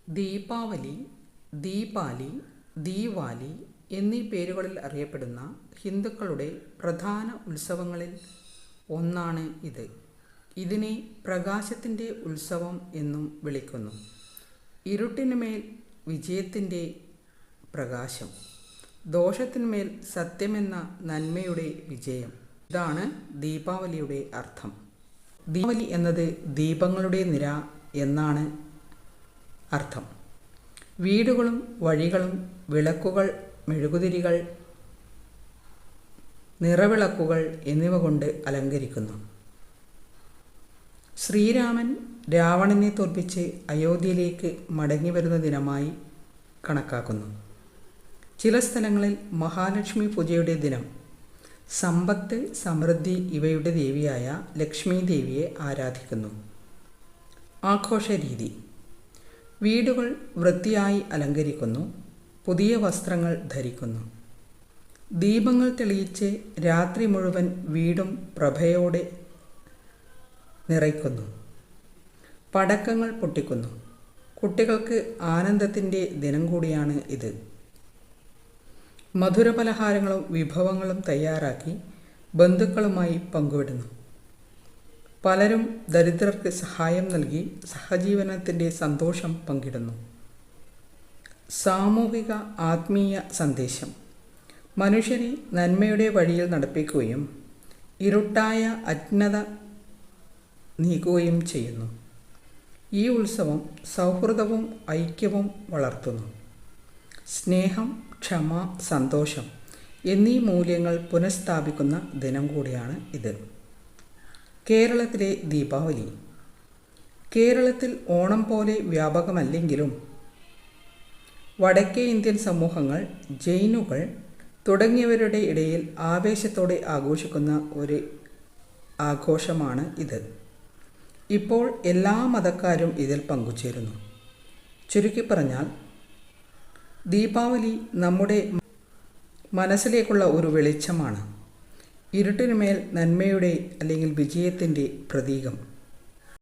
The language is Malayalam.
ദീപാവലി, ദീപാലി, ദീവാലി എന്നീ പേരുകളിൽ അറിയപ്പെടുന്ന ഹിന്ദുക്കളുടെ പ്രധാന ഉത്സവങ്ങളിൽ ഒന്നാണ് ഇത്. ഇതിനെ പ്രകാശത്തിൻ്റെ ഉത്സവം എന്നും വിളിക്കുന്നു. ഇരുട്ടിനുമേൽ വിജയത്തിൻ്റെ പ്രകാശം, ദോഷത്തിന്മേൽ സത്യമെന്ന നന്മയുടെ വിജയം. ഇതാണ് ദീപാവലിയുടെ അർത്ഥം. ദീപാവലി എന്നത് ദീപങ്ങളുടെ നിര എന്നാണ് അർത്ഥം. വീടുകളും വഴികളും വിളക്കുകൾ, മെഴുകുതിരികൾ, നിറവിളക്കുകൾ എന്നിവ കൊണ്ട് അലങ്കരിക്കുന്നു. ശ്രീരാമൻ രാവണനെ തോൽപ്പിച്ച് അയോധ്യയിലേക്ക് മടങ്ങി വരുന്ന ദിനമായി കണക്കാക്കുന്നു. ചില സ്ഥലങ്ങളിൽ മഹാലക്ഷ്മി പൂജയുടെ ദിനം. സമ്പത്ത്, സമൃദ്ധി ഇവയുടെ ദേവിയായ ലക്ഷ്മി ദേവിയെ ആരാധിക്കുന്നു. ആഘോഷരീതി: വീടുകൾ വൃത്തിയായി അലങ്കരിക്കുന്നു, പുതിയ വസ്ത്രങ്ങൾ ധരിക്കുന്നു, ദീപങ്ങൾ തെളിയിച്ച് രാത്രി മുഴുവൻ വീടും പ്രഭയോടെ നിറയ്ക്കുന്നു, പടക്കങ്ങൾ പൊട്ടിക്കുന്നു. കുട്ടികൾക്ക് ആനന്ദത്തിൻ്റെ ദിനം കൂടിയാണ് ഇത്. മധുരപലഹാരങ്ങളും വിഭവങ്ങളും തയ്യാറാക്കി ബന്ധുക്കളുമായി പങ്കുവിടുന്നു. പലരും ദരിദ്രർക്ക് സഹായം നൽകി സഹജീവനത്തിൻ്റെ സന്തോഷം പങ്കിടുന്നു. സാമൂഹിക ആത്മീയ സന്ദേശം: മനുഷ്യരെ നന്മയുടെ വഴിയിൽ നടപ്പിക്കുകയും ഇരുട്ടായ അജ്ഞത നീക്കുകയും ചെയ്യുന്നു. ഈ ഉത്സവം സൗഹൃദവും ഐക്യവും വളർത്തുന്നു. സ്നേഹം, ക്ഷമ, സന്തോഷം എന്നീ മൂല്യങ്ങൾ പുനഃസ്ഥാപിക്കുന്ന ദിനം കൂടിയാണ് ഇത്. കേരളത്തിലെ ദീപാവലി: കേരളത്തിൽ ഓണം പോലെ വ്യാപകമല്ലെങ്കിലും വടക്കേ ഇന്ത്യൻ സമൂഹങ്ങൾ, ജൈനുകൾ തുടങ്ങിയവരുടെ ഇടയിൽ ആവേശത്തോടെ ആഘോഷിക്കുന്ന ഒരു ആഘോഷമാണ് ഇത്. ഇപ്പോൾ എല്ലാ മതക്കാരും ഇതിൽ പങ്കുചേരുന്നു. ചുരുക്കി പറഞ്ഞാൽ, ദീപാവലി നമ്മുടെ മനസ്സിലേക്കുള്ള ഒരു വെളിച്ചമാണ്. ഇരുട്ടിനുമേൽ നന്മയുടെ അല്ലെങ്കിൽ വിജയത്തിൻ്റെ പ്രതീകം.